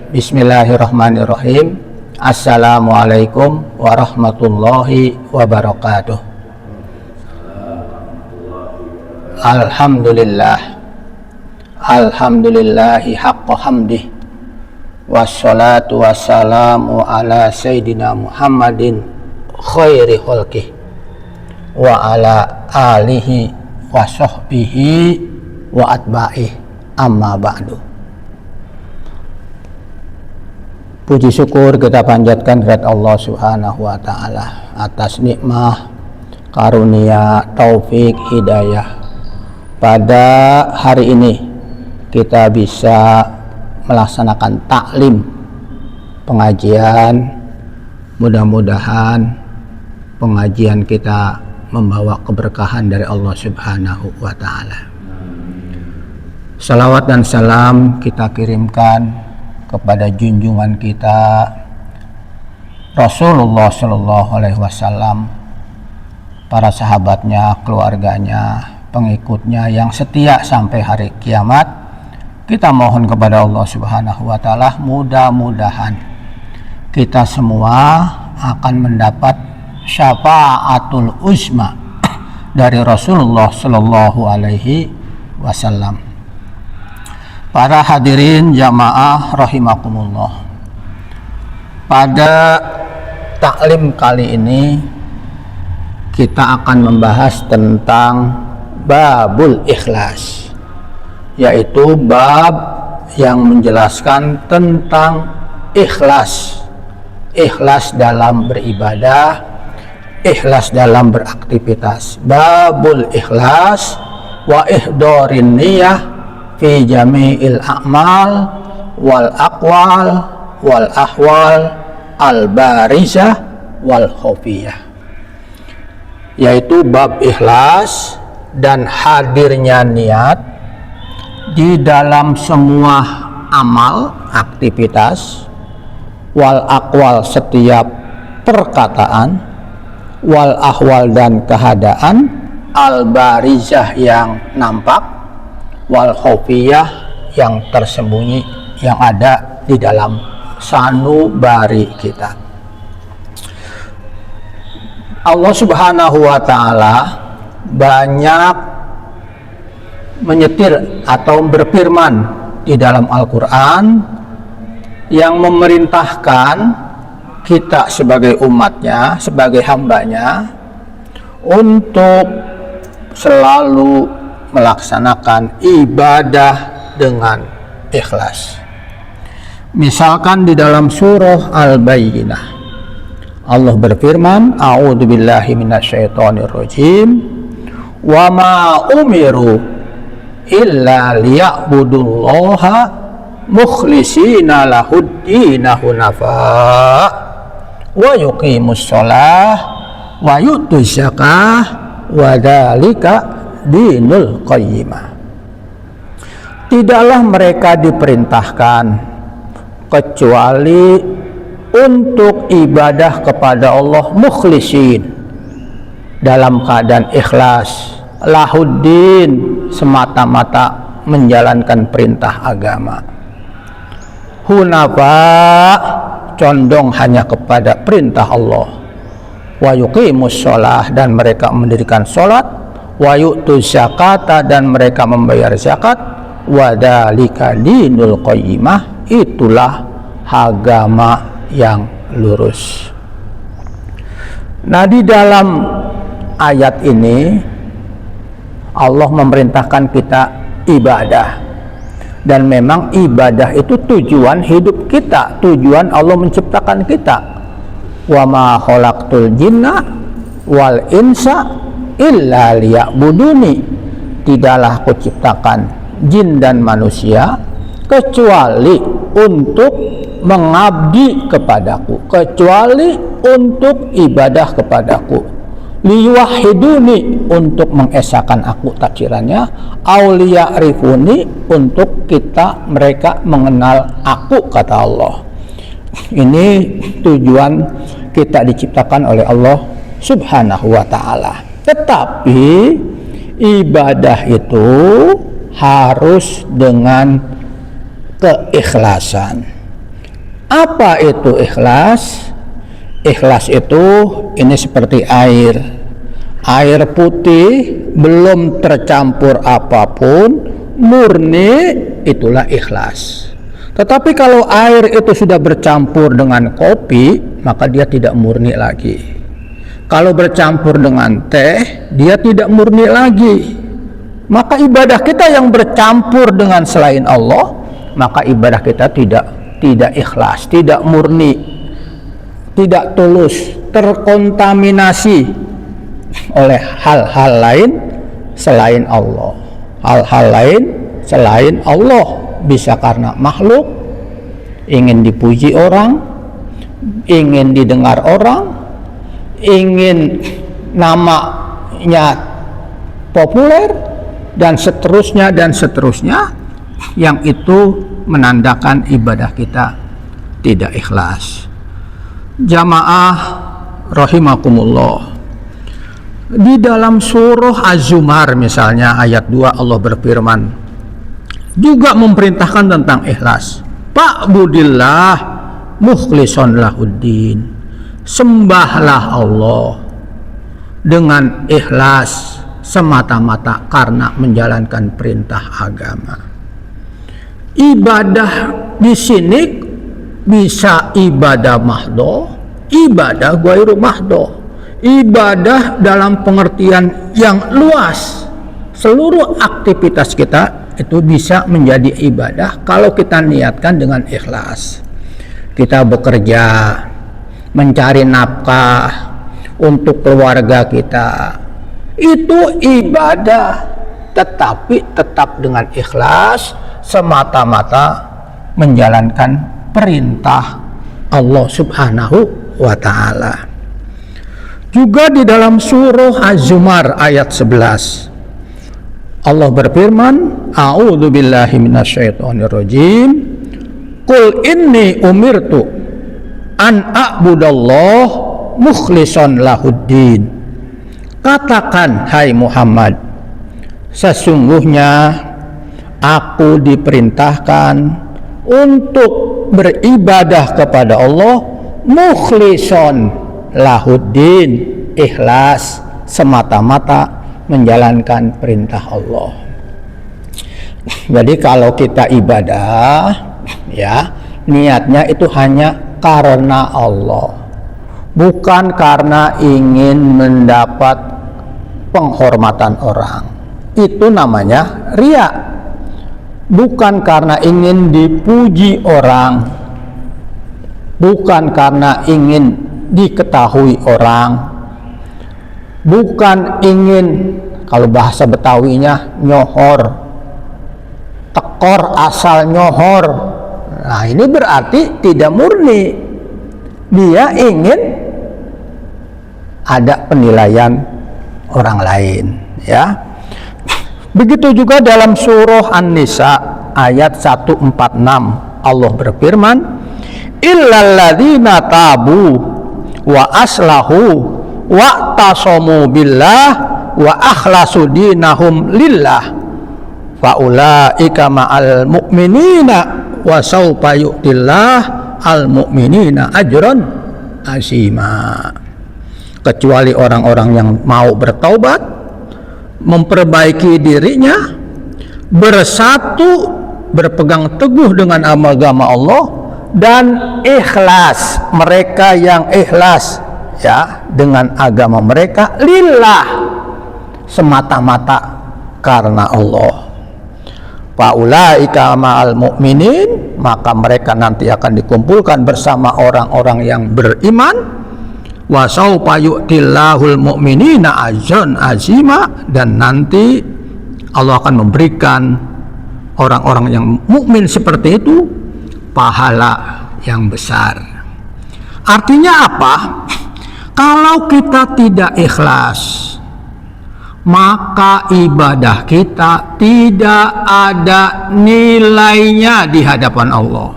Bismillahirrahmanirrahim. Assalamualaikum warahmatullahi wabarakatuh. Alhamdulillahi haqqa hamdih, wassalatu wassalamu ala sayyidina Muhammadin khairi khalqih wa ala alihi wa sahbihi wa atba'ih, amma ba'du. Puji syukur kita panjatkan kepada Allah Subhanahu wa Ta'ala atas nikmah, karunia, taufik, hidayah. Pada hari ini kita bisa melaksanakan taklim, pengajian. Mudah-mudahan pengajian kita membawa keberkahan dari Allah Subhanahu wa Ta'ala. Salawat dan salam kita kirimkan kepada junjungan kita Rasulullah Shallallahu Alaihi Wasallam, para sahabatnya, keluarganya, pengikutnya yang setia sampai hari kiamat. Kita mohon kepada Allah Subhanahu Wa Taala, mudah-mudahan kita semua akan mendapat syafaatul uzma dari Rasulullah Shallallahu Alaihi Wasallam. Para hadirin jamaah rahimakumullah, pada taklim kali ini kita akan membahas tentang babul ikhlas, yaitu bab yang menjelaskan tentang ikhlas dalam beribadah, ikhlas dalam beraktivitas. Babul ikhlas wa ihdorin niyah fi jami'il a'mal wal aqwal wal ahwal al barizah wal khofiyah, yaitu bab ikhlas dan hadirnya niat di dalam semua amal, aktivitas, wal aqwal setiap perkataan, wal ahwal dan keadaan, al barizah yang nampak, wal khofiyah yang tersembunyi, yang ada di dalam sanubari kita. Allah Subhanahu wa Ta'ala banyak menyetir atau berfirman di dalam Al-Quran yang memerintahkan kita sebagai umatnya, sebagai hambanya, untuk selalu melaksanakan ibadah dengan ikhlas. Misalkan di dalam surah Al-Bayyinah, Allah berfirman, a'udzubillahi minasyaitonirrajim, wa ma umiru illa liya'budullaha mukhlishina lahuddina hunafa wa yuqimus shalah wa yu'tuz zakah wa dzalika dinul qayyimah. Tidaklah mereka diperintahkan kecuali untuk ibadah kepada Allah mukhlisin, dalam keadaan ikhlas, lahuddin, semata-mata menjalankan perintah agama, hunafa, condong hanya kepada perintah Allah, wa yuqimus shalah, dan mereka mendirikan salat, wa yu'tuz zakata, dan mereka membayar zakat, wa dzalika dinul qayyimah, itulah agama yang lurus. Nah, di dalam ayat ini Allah memerintahkan kita ibadah, dan memang ibadah itu tujuan hidup kita, tujuan Allah menciptakan kita. Wa ma khalaqtul jinna wal insa illa liya'buduni, tidaklah aku ciptakan jin dan manusia kecuali untuk mengabdi kepadaku, kecuali untuk ibadah kepadaku. Liyuwahhiduni, untuk mengesahkan aku takdirannya, auliya'rifuni, untuk mereka mengenal aku, kata Allah. Ini tujuan kita diciptakan oleh Allah Subhanahu wa Ta'ala. Tetapi ibadah itu harus dengan keikhlasan. Apa itu ikhlas? Ikhlas itu ini seperti air. Air putih belum tercampur apapun, murni, itulah ikhlas. Tetapi kalau air itu sudah bercampur dengan kopi, maka dia tidak murni lagi. Kalau bercampur dengan teh, dia tidak murni lagi. Maka ibadah kita yang bercampur dengan selain Allah, maka ibadah kita tidak ikhlas, tidak murni, tidak tulus, terkontaminasi oleh hal-hal lain selain Allah. Hal-hal lain selain Allah, bisa karena makhluk, ingin dipuji orang, ingin didengar orang, ingin namanya populer, dan seterusnya, yang itu menandakan ibadah kita tidak ikhlas. Jamaah rahimakumullah, di dalam surah Az-Zumar misalnya ayat 2 Allah berfirman juga memerintahkan tentang ikhlas. Fa'budillah mukhlishon lahuddin, sembahlah Allah dengan ikhlas semata-mata karena menjalankan perintah agama. Ibadah di sini bisa ibadah mahdoh, ibadah ghairu mahdoh. Ibadah dalam pengertian yang luas. Seluruh aktivitas kita itu bisa menjadi ibadah kalau kita niatkan dengan ikhlas. Kita bekerja, mencari nafkah untuk keluarga kita, itu ibadah, tetapi tetap dengan ikhlas semata-mata menjalankan perintah Allah Subhanahu wa ta'ala. Juga di dalam surah Az-Zumar ayat 11 Allah berfirman, a'udzu billahi minasyaitonir rajim, qul inni umirtu an a'budallah mukhlishon lahuddin. Katakan, hai Muhammad, sesungguhnya aku diperintahkan untuk beribadah kepada Allah mukhlishon lahuddin, ikhlas semata-mata menjalankan perintah Allah. Jadi kalau kita ibadah, ya, niatnya itu hanya karena Allah, bukan karena ingin mendapat penghormatan orang. Itu namanya riya. Bukan karena ingin dipuji orang, bukan karena ingin diketahui orang, bukan ingin, kalau bahasa Betawinya, nyohor, tekor asal nyohor. Nah, ini berarti tidak murni. Dia ingin ada penilaian orang lain, ya. Begitu juga dalam surah An-Nisa ayat 146 Allah berfirman, illalladzina tabu wa aslahu wa tasamu billah wa akhlasu dinahum lillah fa ulaika ma'al mu'minina wa sawfa yu'tillah al mu'minina ajran azima. Kecuali orang-orang yang mau bertaubat, memperbaiki dirinya, bersatu, berpegang teguh dengan agama Allah, dan ikhlas. Mereka yang ikhlas, ya, dengan agama mereka lillah, semata-mata karena Allah. Faulaika ma'al mu'minin, maka mereka nanti akan dikumpulkan bersama orang-orang yang beriman. Wa sawfa yu'tillahul mu'minina ajran azima, dan nanti Allah akan memberikan orang-orang yang mukmin seperti itu pahala yang besar. Artinya apa? Kalau kita tidak ikhlas, maka ibadah kita tidak ada nilainya di hadapan Allah,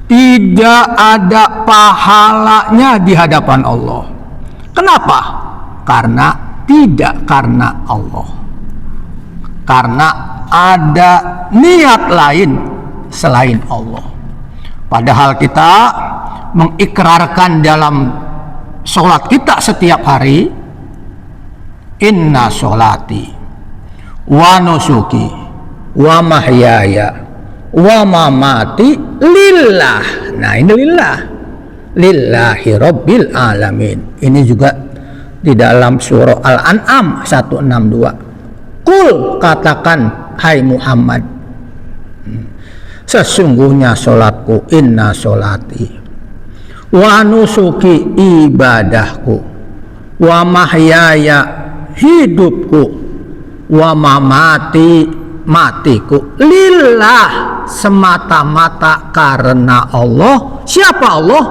tidak ada pahalanya di hadapan Allah. Kenapa? Karena tidak karena Allah, karena ada niat lain selain Allah. Padahal kita mengikrarkan dalam sholat kita setiap hari, inna sholati wa nusuki wa mahyaya wa mamati lillah. Nah, ini lillah, lillahi rabbil alamin. Ini juga di dalam surah Al-An'am 162. Qul, katakan hai Muhammad, sesungguhnya sholatku, inna sholati, wa nusuki ibadahku, wa mahyaya hidupku, wa mamati matiku, lillah semata-mata karena Allah. Siapa Allah?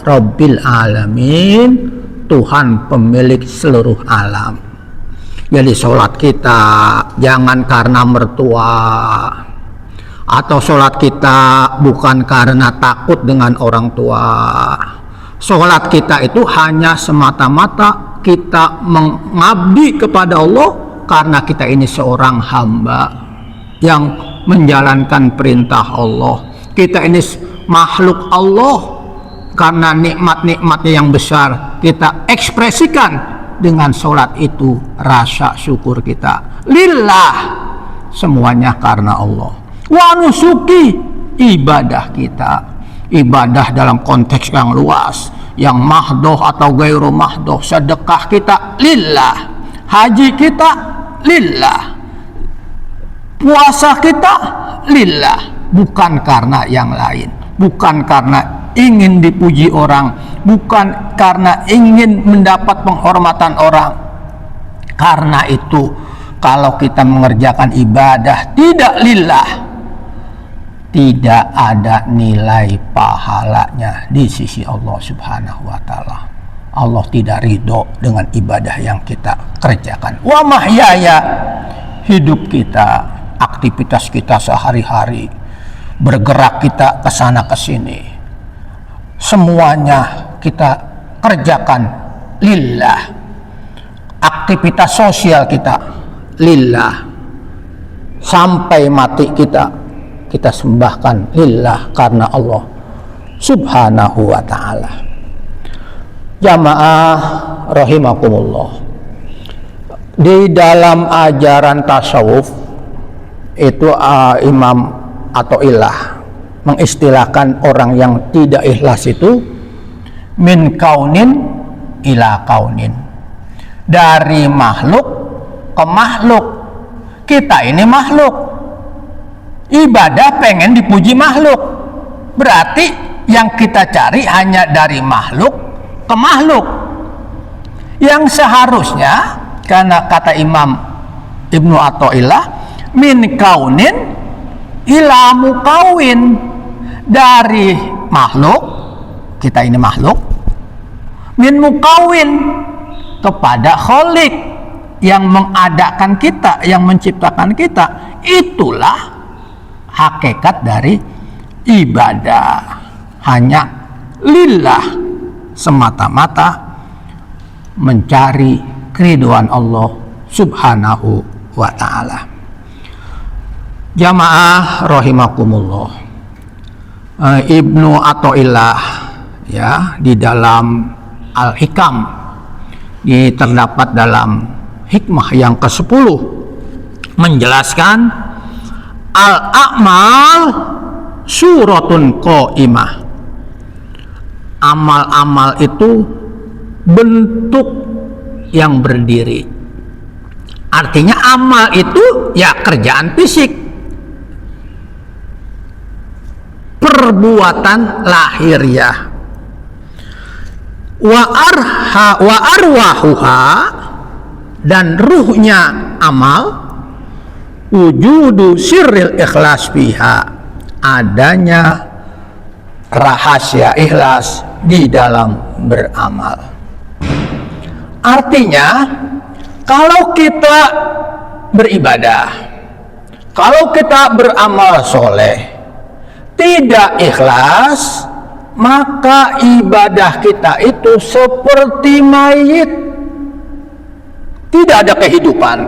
Rabbil alamin, Tuhan pemilik seluruh alam. Jadi sholat kita jangan karena mertua, atau sholat kita bukan karena takut dengan orang tua. Sholat kita itu hanya semata-mata kita mengabdi kepada Allah, karena kita ini seorang hamba yang menjalankan perintah Allah. Kita ini makhluk Allah, karena nikmat-nikmatnya yang besar kita ekspresikan dengan sholat itu, rasa syukur kita. Lillah, semuanya karena Allah. Wa nusuki, ibadah kita, ibadah dalam konteks yang luas, yang mahdoh atau gairu mahdoh. Sedekah kita lillah, haji kita lillah, puasa kita lillah, bukan karena yang lain, bukan karena ingin dipuji orang, bukan karena ingin mendapat penghormatan orang. Karena itu kalau kita mengerjakan ibadah tidak lillah, tidak ada nilai pahalanya di sisi Allah Subhanahu wa Ta'ala. Allah tidak ridho dengan ibadah yang kita kerjakan. Wa mahyaya, hidup kita, aktivitas kita sehari-hari, bergerak kita ke sana ke sini, semuanya kita kerjakan lillah. Aktivitas sosial kita lillah. Sampai mati kita sembahkan lillah, karena Allah Subhanahu wa Ta'ala. Jamaah rahimakumullah, di dalam ajaran tasawuf itu Imam Athaillah mengistilahkan orang yang tidak ikhlas itu min kaunin ila kaunin, dari makhluk ke makhluk. Kita ini makhluk, ibadah pengen dipuji makhluk, berarti yang kita cari hanya dari makhluk ke makhluk. Yang seharusnya, karena kata Imam Ibnu Athaillah, min kaunin ila mukawin, dari makhluk, kita ini makhluk, min mukawin, kepada Khalik yang mengadakan kita, yang menciptakan kita. Itulah hakikat dari ibadah, hanya lillah, semata-mata mencari keridhaan Allah Subhanahu wa Ta'ala. Jamaah rahimakumullah, Ibnu Athaillah ya, di dalam Al-Hikam, ini terdapat dalam hikmah yang ke-10, menjelaskan al-a'mal suratun qaimah. Amal-amal itu bentuk yang berdiri. Artinya amal itu ya kerjaan fisik, perbuatan lahiriah. Wa arwahuha, dan ruhnya amal, wujudu sirril ikhlas biha, adanya rahasia ikhlas di dalam beramal. Artinya kalau kita beribadah, kalau kita beramal soleh tidak ikhlas, maka ibadah kita itu seperti mayit, tidak ada kehidupan.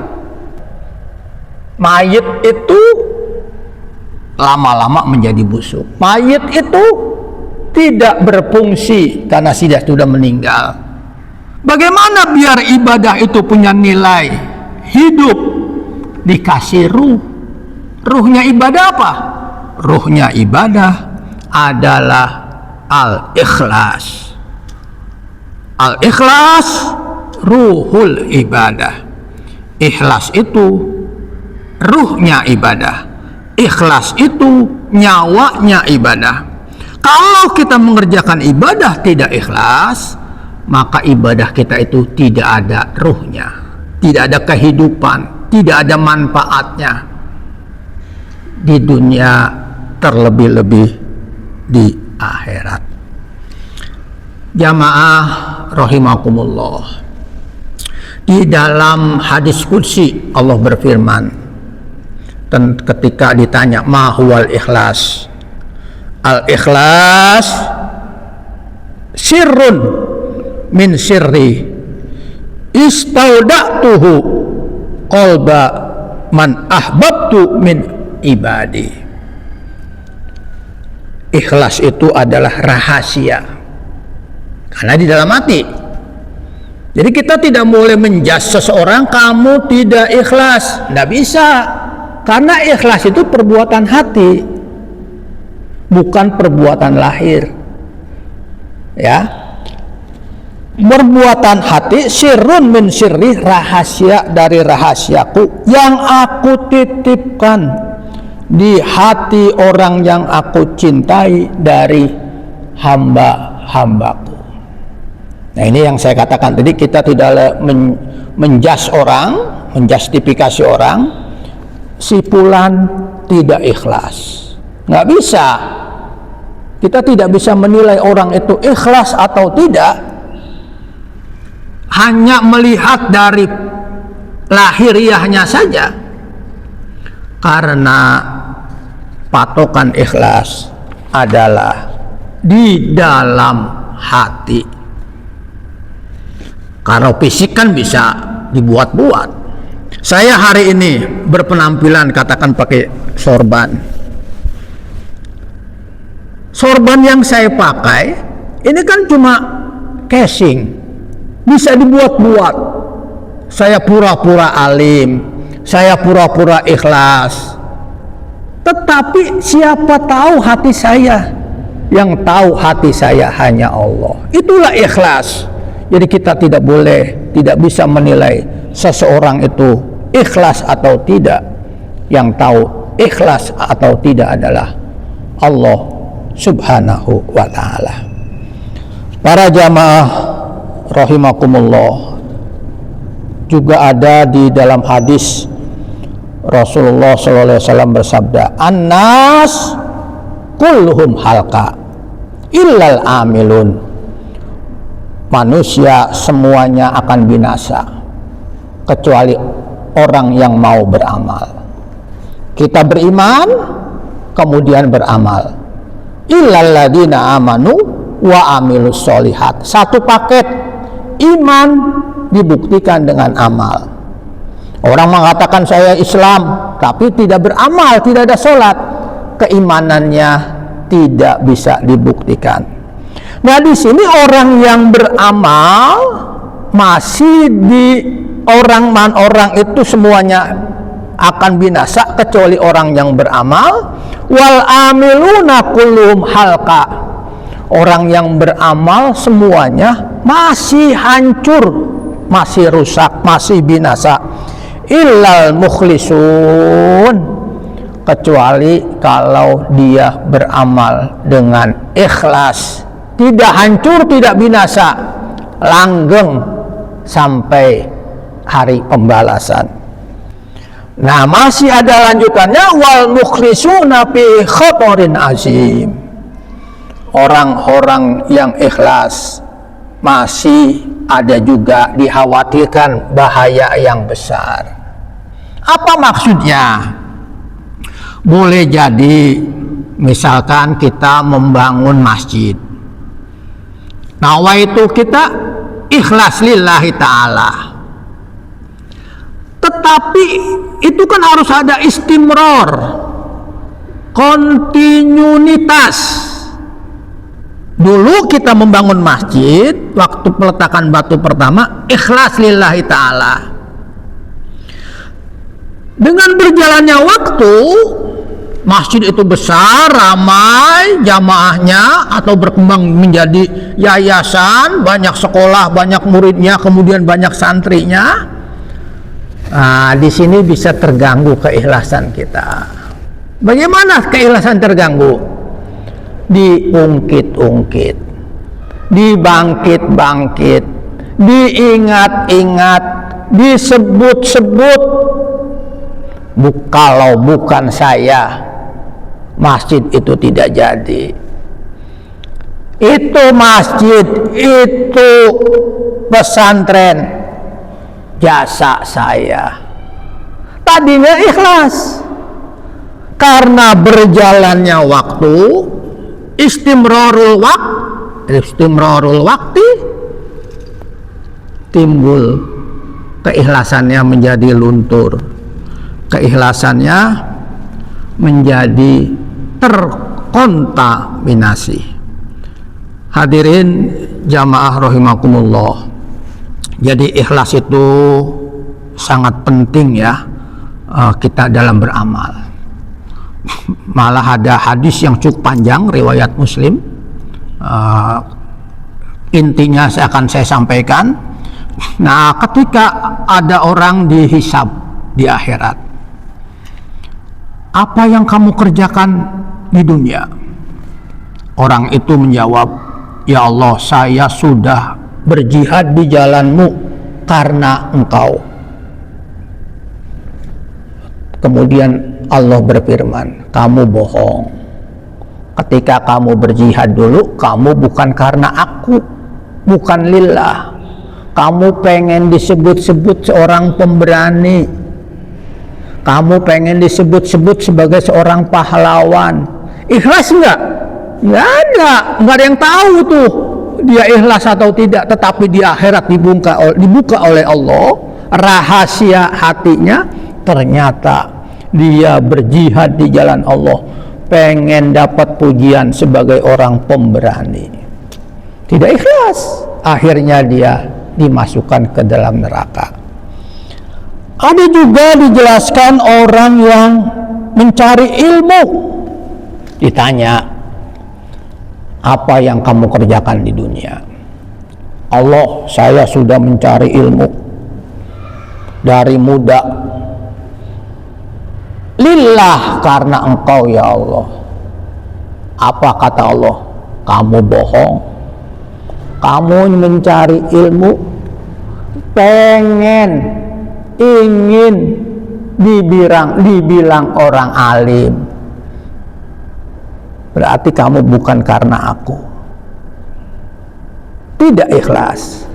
Mayit itu lama-lama menjadi busuk. Mayit itu tidak berfungsi karena sudah meninggal. Bagaimana biar ibadah itu punya nilai hidup? Dikasih ruh. Ruhnya ibadah apa? Ruhnya ibadah adalah al-ikhlas. Al-ikhlas ruhul ibadah. Ikhlas itu ruhnya ibadah. Ikhlas itu nyawanya ibadah. Kalau kita mengerjakan ibadah tidak ikhlas, maka ibadah kita itu tidak ada ruhnya, tidak ada kehidupan, tidak ada manfaatnya di dunia, terlebih-lebih di akhirat. Jamaah rahimakumullah, di dalam hadis qudsi Allah berfirman, dan ketika ditanya ma huwal ikhlas, al-ikhlas sirrun min sirri istauda'tuhu qalba man ahbabtu min ibadi. Ikhlas itu adalah rahasia, karena di dalam hati. Jadi kita tidak boleh menjas seseorang kamu tidak ikhlas, tidak bisa, karena ikhlas itu perbuatan hati, bukan perbuatan lahir. Ya, perbuatan hati, sirrun min sirri, rahasia dari rahasiaku yang aku titipkan di hati orang yang aku cintai dari hamba-hambaku. Nah, ini yang saya katakan tadi, kita tidak menjas orang, menjustifikasi orang, si fulan tidak ikhlas. Nggak bisa. Kita tidak bisa menilai orang itu ikhlas atau tidak hanya melihat dari lahiriahnya saja, karena patokan ikhlas adalah di dalam hati. Kalau fisik kan bisa dibuat-buat. Saya hari ini berpenampilan katakan pakai sorban. Sorban yang saya pakai ini kan cuma casing, bisa dibuat-buat. Saya pura-pura alim, saya pura-pura ikhlas. Tetapi siapa tahu hati saya? Yang tahu hati saya hanya Allah. Itulah ikhlas. Jadi kita tidak boleh, tidak bisa menilai seseorang itu ikhlas atau tidak. Yang tahu ikhlas atau tidak adalah Allah Subhanahu wa ta'ala. Para jamaah rahimakumullah, juga ada di dalam hadis Rasulullah SAW bersabda, "An-nas kulluhum halqa illal amilun." Manusia semuanya akan binasa kecuali orang yang mau beramal. Kita beriman kemudian beramal. Illal ladina amanu wa amilus solihat. Satu paket, iman dibuktikan dengan amal. Orang mengatakan saya Islam tapi tidak beramal, tidak ada sholat, keimanannya tidak bisa dibuktikan. Nah, di sini orang yang beramal masih di orang itu semuanya akan binasa kecuali orang yang beramal. Wal amiluna kulluhum halqa. Orang yang beramal semuanya masih hancur, masih rusak, masih binasa. Illal mukhlisun, kecuali kalau dia beramal dengan ikhlas, tidak hancur, tidak binasa, langgeng sampai hari pembalasan. Nah, masih ada lanjutannya, wal mukhlisuna fi khatarin azim. Orang-orang yang ikhlas masih ada juga dikhawatirkan bahaya yang besar. Apa maksudnya? Boleh jadi misalkan kita membangun masjid, nawaitu kita ikhlas lillahi ta'ala, tetapi itu kan harus ada istimror, kontinuitas. Dulu kita membangun masjid, waktu peletakan batu pertama ikhlas lillahi ta'ala. Dengan berjalannya waktu, masjid itu besar, ramai jamaahnya, atau berkembang menjadi yayasan, banyak sekolah, banyak muridnya, kemudian banyak santrinya. Nah, di sini bisa terganggu keikhlasan kita. Bagaimana keikhlasan terganggu? Diungkit-ungkit, dibangkit-bangkit, diingat-ingat, disebut-sebut. Kalau bukan saya, masjid itu tidak jadi. Itu masjid, itu pesantren, jasa saya. Tadinya ikhlas, karena berjalannya waktu, istimrarul waktu, timbul keikhlasannya menjadi luntur, keikhlasannya menjadi terkontaminasi. Hadirin jamaah rahimakumullah. Jadi ikhlas itu sangat penting ya, kita dalam beramal. Malah ada hadis yang cukup panjang riwayat Muslim, intinya akan saya sampaikan. Nah, ketika ada orang dihisab di akhirat, apa yang kamu kerjakan di dunia? Orang itu menjawab, ya Allah, saya sudah berjihad di jalanmu karena engkau. Kemudian Allah berfirman, kamu bohong. Ketika kamu berjihad dulu, kamu bukan karena aku, bukan lillah. Kamu pengen disebut-sebut seorang pemberani, kamu pengen disebut-sebut sebagai seorang pahlawan. Ikhlas enggak? Enggak ada yang tahu tuh dia ikhlas atau tidak. Tetapi di akhirat dibuka oleh Allah rahasia hatinya, ternyata dia berjihad di jalan Allah, pengen dapat pujian sebagai orang pemberani. Tidak ikhlas, akhirnya dia dimasukkan ke dalam neraka. Ada juga dijelaskan orang yang mencari ilmu, ditanya, apa yang kamu kerjakan di dunia? Allah, saya sudah mencari ilmu dari muda, lillah, karena engkau ya Allah. Apa kata Allah? Kamu bohong. Kamu mencari ilmu, ingin dibilang orang alim, berarti kamu bukan karena aku. Tidak ikhlas,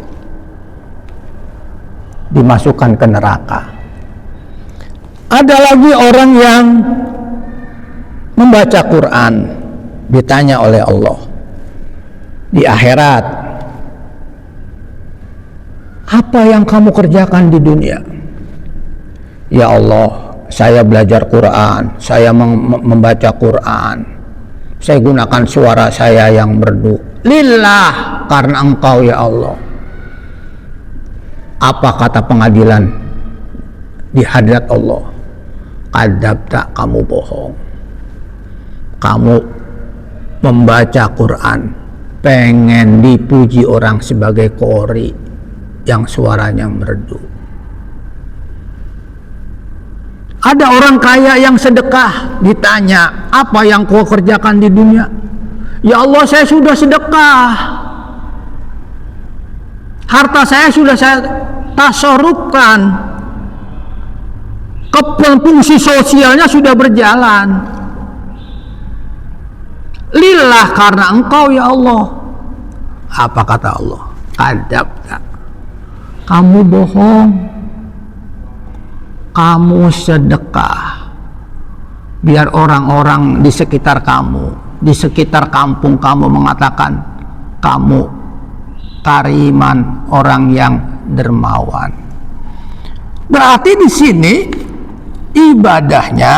dimasukkan ke neraka. Ada lagi orang yang membaca Quran, ditanya oleh Allah di akhirat, apa yang kamu kerjakan di dunia? Ya Allah, saya belajar Quran, saya membaca Quran, saya gunakan suara saya yang merdu, lillah, karena engkau ya Allah. Apa kata pengadilan di hadirat Allah? Kadzabta, kamu bohong. Kamu membaca Quran pengen dipuji orang sebagai qori yang suaranya merdu. Ada orang kaya yang sedekah, ditanya, apa yang kau kerjakan di dunia? Ya Allah, saya sudah sedekah, harta saya sudah saya tasarrufkan, fungsi sosialnya sudah berjalan, lillah, karena engkau ya Allah. Apa kata Allah? Kadzabta, kamu bohong. Kamu sedekah biar orang-orang di sekitar kamu, di sekitar kampung kamu mengatakan kamu tariman, orang yang dermawan. Berarti di sini ibadahnya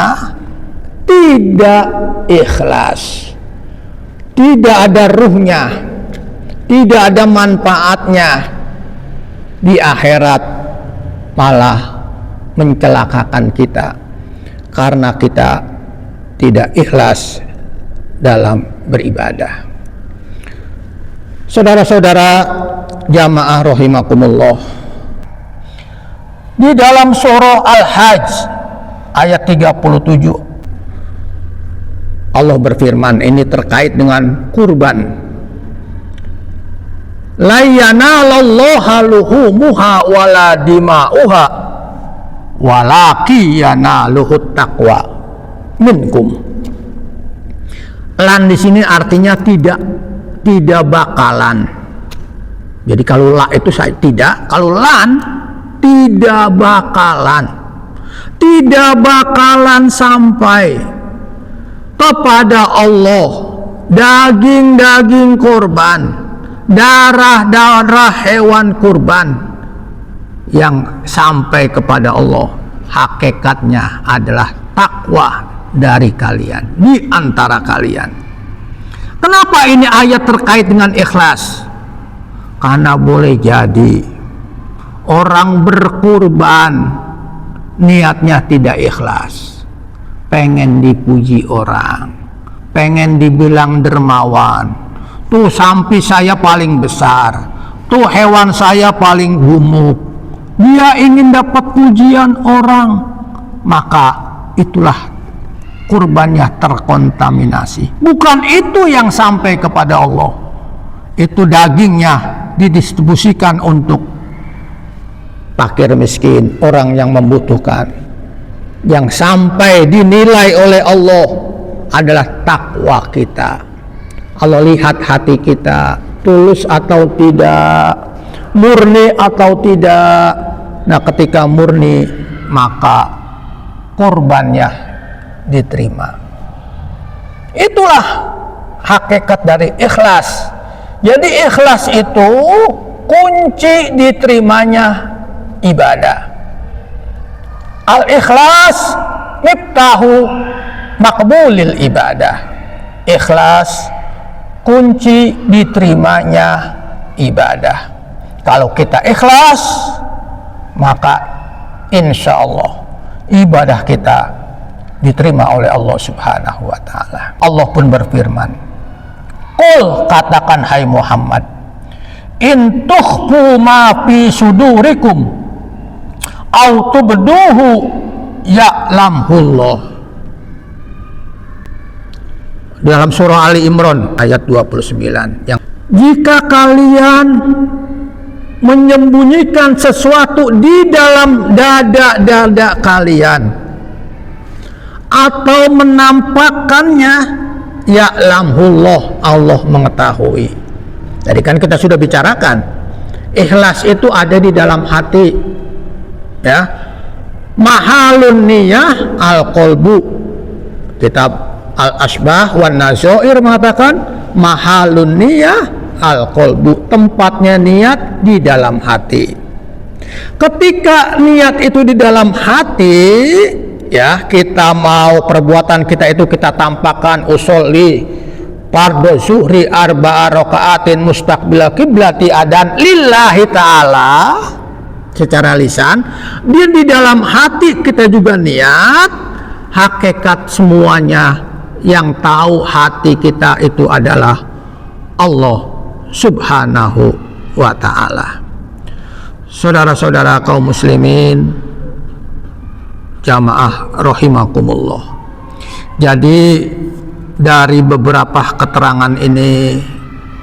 tidak ikhlas, tidak ada ruhnya, tidak ada manfaatnya, di akhirat malah mencelakakan kita karena kita tidak ikhlas dalam beribadah. Saudara-saudara jamaah rahimakumullah, di dalam surah Al-Hajj ayat 37 Allah berfirman, ini terkait dengan kurban. La yanalallaha luhumuha wala dima'uha walaki yanaluhut taqwa minkum. Lan di sini artinya tidak bakalan. Jadi kalau la itu saya tidak, kalau lan tidak bakalan sampai kepada Allah daging-daging kurban, darah-darah hewan kurban yang sampai kepada Allah hakikatnya adalah takwa dari kalian, di antara kalian. Kenapa ini ayat terkait dengan ikhlas? Karena boleh jadi orang berkurban niatnya tidak ikhlas, pengen dipuji orang, pengen dibilang dermawan, tuh sapi saya paling besar, tuh hewan saya paling gemuk, dia ingin dapat pujian orang, maka itulah kurbannya terkontaminasi. Bukan itu yang sampai kepada Allah. Itu dagingnya didistribusikan untuk fakir miskin, orang yang membutuhkan. Yang sampai dinilai oleh Allah adalah takwa kita. Allah lihat hati kita, tulus atau tidak, murni atau tidak. Nah, ketika murni, maka korbannya diterima. Itulah hakikat dari ikhlas. Jadi ikhlas itu kunci diterimanya ibadah. Al-ikhlas miftahu maqbulil ibadah. Ikhlas kunci diterimanya ibadah. Kalau kita ikhlas, maka insya Allah ibadah kita diterima oleh Allah Subhanahu wa ta'ala. Allah pun berfirman, qul, katakan hai Muhammad, in tukhfu ma fi sudurikum au tubduhu ya'lamhullah. Dalam surah Ali Imran ayat 29, yang jika kalian menyembunyikan sesuatu di dalam dada-dada kalian atau menampakkannya, ya'lamhullah, Allah mengetahui. Jadi kan kita sudah bicarakan, ikhlas itu ada di dalam hati, ya. Mahalun niyah al-qalbu. Kitab Al-Asbah wan Nazair mengatakan mahalun niyah al-qalbu, tempatnya niat di dalam hati. Ketika niat itu di dalam hati, ya, kita mau perbuatan kita itu kita tampakkan, usolli fardhu zuhri arba'a raka'atin mustaqbil qiblati adan lillahi ta'ala secara lisan, dia di dalam hati kita juga niat. Hakikat semuanya yang tahu hati kita itu adalah Allah Subhanahu wa ta'ala. Saudara-saudara kaum muslimin jamaah rahimakumullah. Jadi dari beberapa keterangan ini,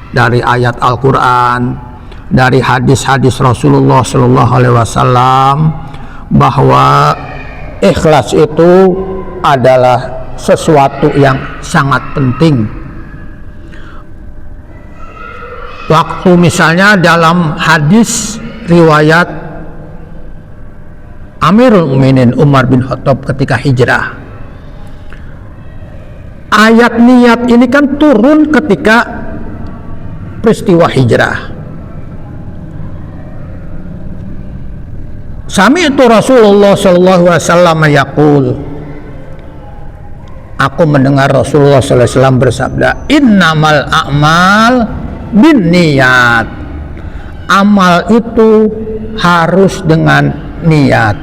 dari ayat Al-Quran, dari hadis-hadis Rasulullah Sallallahu Alaihi Wasallam, bahwa ikhlas itu adalah sesuatu yang sangat penting. Waktu misalnya dalam hadis riwayat Amirul Mukminin Umar bin Khattab ketika hijrah, ayat niat ini kan turun ketika peristiwa hijrah. Sami'tu Rasulullah sallallahu alaihi wasallam yaqul, aku mendengar Rasulullah SAW bersabda, innamal a'mal binniyat. Amal itu harus dengan niat.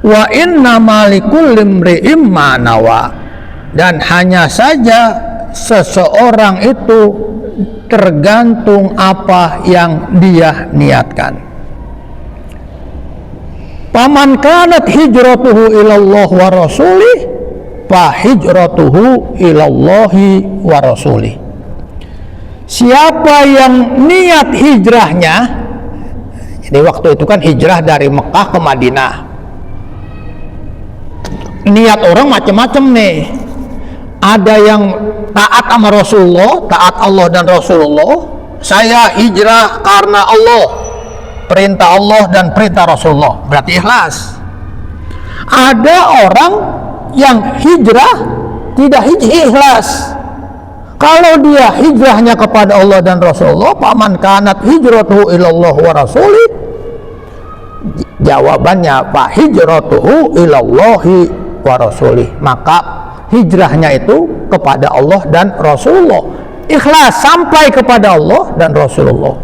Wa innamal likulli imri'in ma nawa. Dan hanya saja seseorang itu tergantung apa yang dia niatkan. Paman kanat hijratuhu ilallah wa rasulih, fa hijratuhu ilallahi wa rasulih. Siapa yang niat hijrahnya, jadi waktu itu kan hijrah dari Mekah ke Madinah. Niat orang macam-macam nih. Ada yang taat sama Rasulullah, taat Allah dan Rasulullah. Saya hijrah karena Allah, perintah Allah dan perintah Rasulullah, berarti ikhlas. Ada orang yang hijrah tidak ikhlas. Kalau dia hijrahnya kepada Allah dan Rasulullah, paman kanat hijratuhu ilallah wa rasulih, jawabannya fa hijratuhu ilallahi wa rasulih, maka hijrahnya itu kepada Allah dan Rasulullah, ikhlas sampai kepada Allah dan Rasulullah.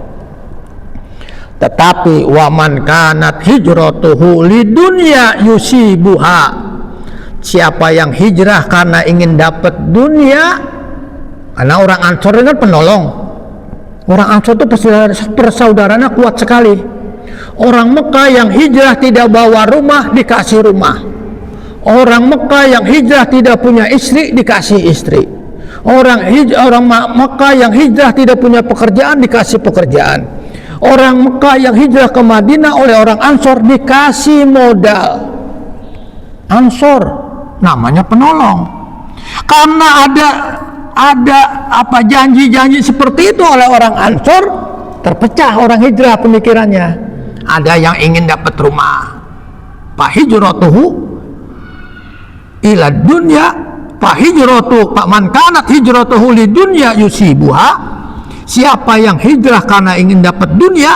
Tetapi waman kanat hijratuhu lidunya yusibuha, siapa yang hijrah karena ingin dapat dunia, karena orang Ansor itu kan penolong. Orang Ansor itu persaudaranya kuat sekali. Orang Mekah yang hijrah tidak bawa rumah, dikasih rumah. Orang Mekah yang hijrah tidak punya istri, dikasih istri. Orang Mekah yang hijrah tidak punya pekerjaan, dikasih pekerjaan. Orang Mekah yang hijrah ke Madinah oleh orang Ansor dikasih modal. Ansor namanya penolong. Karena ada apa janji-janji seperti itu oleh orang Ansor, terpecah orang hijrah pemikirannya. Ada yang ingin dapat rumah, fa hijratuhu ila dunya, fa hijratu man kanat hijratuhu lidunya yusibuha, siapa yang hijrah karena ingin dapat dunia,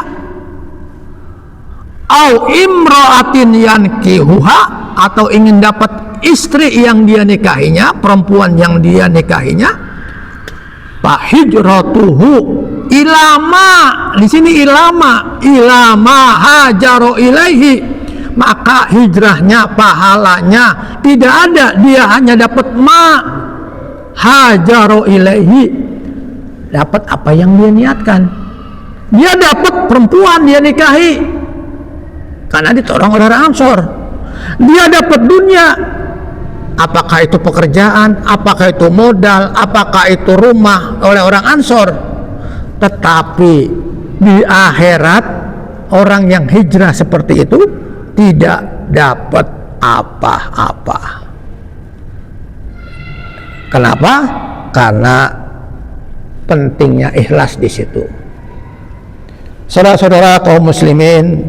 au imra'atin yankihuha, atau ingin dapat istri yang dia nikahinya, perempuan yang dia nikahinya, fa hijratuhu ilama, di sini ilama hajaru ilaihi, maka hijrahnya, pahalanya tidak ada, dia hanya dapat hajaru ilaihi, dapat apa yang dia niatkan. Dia dapat perempuan dia nikahi karena ditolong oleh orang Ansor. Dia dapat dunia, apakah itu pekerjaan, apakah itu modal, apakah itu rumah oleh orang Ansor. Tetapi di akhirat orang yang hijrah seperti itu tidak dapat apa-apa. Kenapa? Karena pentingnya ikhlas di situ. Saudara-saudara kaum muslimin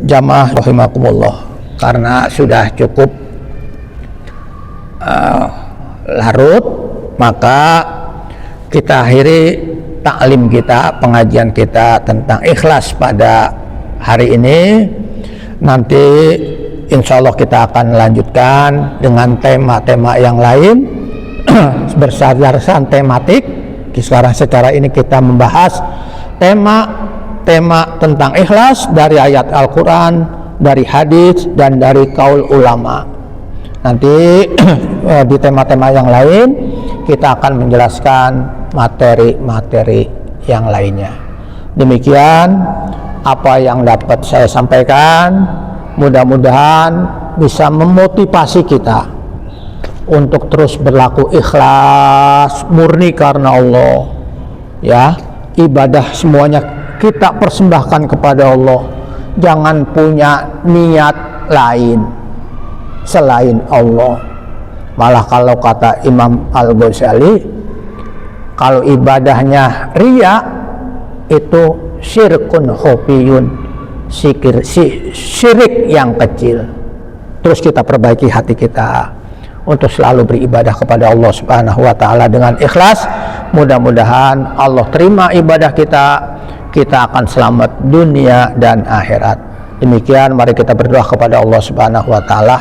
jamaah rahimakumullah, karena sudah cukup larut, maka kita akhiri taklim kita, pengajian kita tentang ikhlas pada hari ini. Nanti insya Allah kita akan lanjutkan dengan tema-tema yang lain berdasarkan tematik. Sekarang secara ini kita membahas tema tentang ikhlas dari ayat Al-Quran, dari hadis, dan dari kaul ulama. Nanti di tema-tema yang lain kita akan menjelaskan materi-materi yang lainnya. Demikian apa yang dapat saya sampaikan, mudah-mudahan bisa memotivasi kita untuk terus berlaku ikhlas, murni karena Allah. Ya, ibadah semuanya kita persembahkan kepada Allah. Jangan punya niat lain selain Allah. Malah kalau kata Imam Al-Ghazali, kalau ibadahnya riya itu syirkun khofiyun, syirik yang kecil. Terus kita perbaiki hati kita untuk selalu beribadah kepada Allah Subhanahu wa taala dengan ikhlas. Mudah-mudahan Allah terima ibadah kita akan selamat dunia dan akhirat. Demikian, mari kita berdoa kepada Allah Subhanahu wa taala.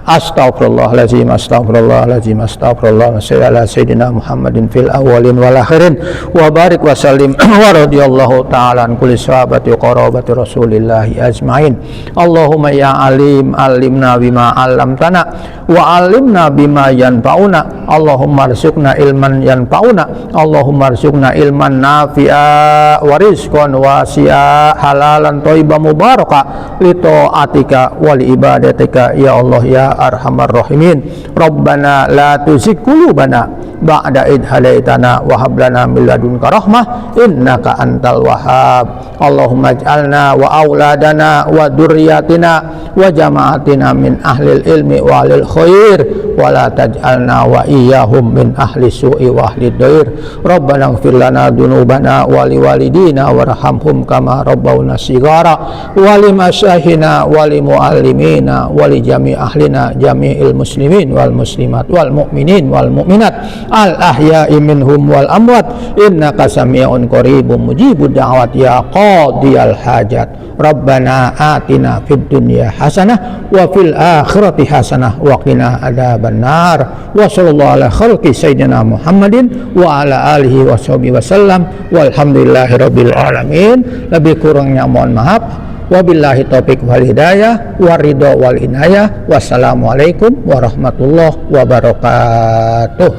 Astaghfirullahaladzim, astaghfirullahaladzim, astaghfirullah. Ala sayyidina Muhammadin fil awwalin wal akhirin wa barik wa sallim wa radiyallahu ta'ala an kulli sahabati qarabati rasulillahi ajmain. Allahumma ya alim alimna bima 'allamtana wa alimna bima yanfa'una. Allahumma arzuqna ilman yanfa'una. Allahumma arzuqna ilman nafi'a wa rizqan wasi'a halalan thayyiban mubaraka li ta'atika wa li ibadatika ya Allah ya arhamar rahimin. Rabbana la tuzigh qulubana ba'da id hadaitana wa hab lana min ladunka rahmah innaka antal wahhab. Allahumma ij'alna wa auladana wa dzurriyyatina wa jama'atina min ahlil ilmi wa ahlil khair wa la taj'alna wa iyyahum min ahli su'i wa ahli dhair. Rabbana ighfir lana dzunubana wa liwalidina warhamhum kama rabbawna shighara wa limasyaykhina wa limuallimina wa li jami' ahlina jami'il muslimin wal muslimat wal mu'minin wal mu'minat al ahya'i minhum wal amwat innaka sami'un qaribun mujibud da'wat ya qadiyal hajat. Rabbana atina fid dunya hasanah wa fil akhirati hasanah wa qina adzabannar. Wa sallallahu ala khalqi sayyidina Muhammadin wa ala alihi washabihi wasallam walhamdulillahi rabbil alamin. Lebih kurangnya mohon maaf. Wabillahi taufiq wal hidayah waridho wal inayah. Wassalamualaikum warahmatullahi wabarakatuh.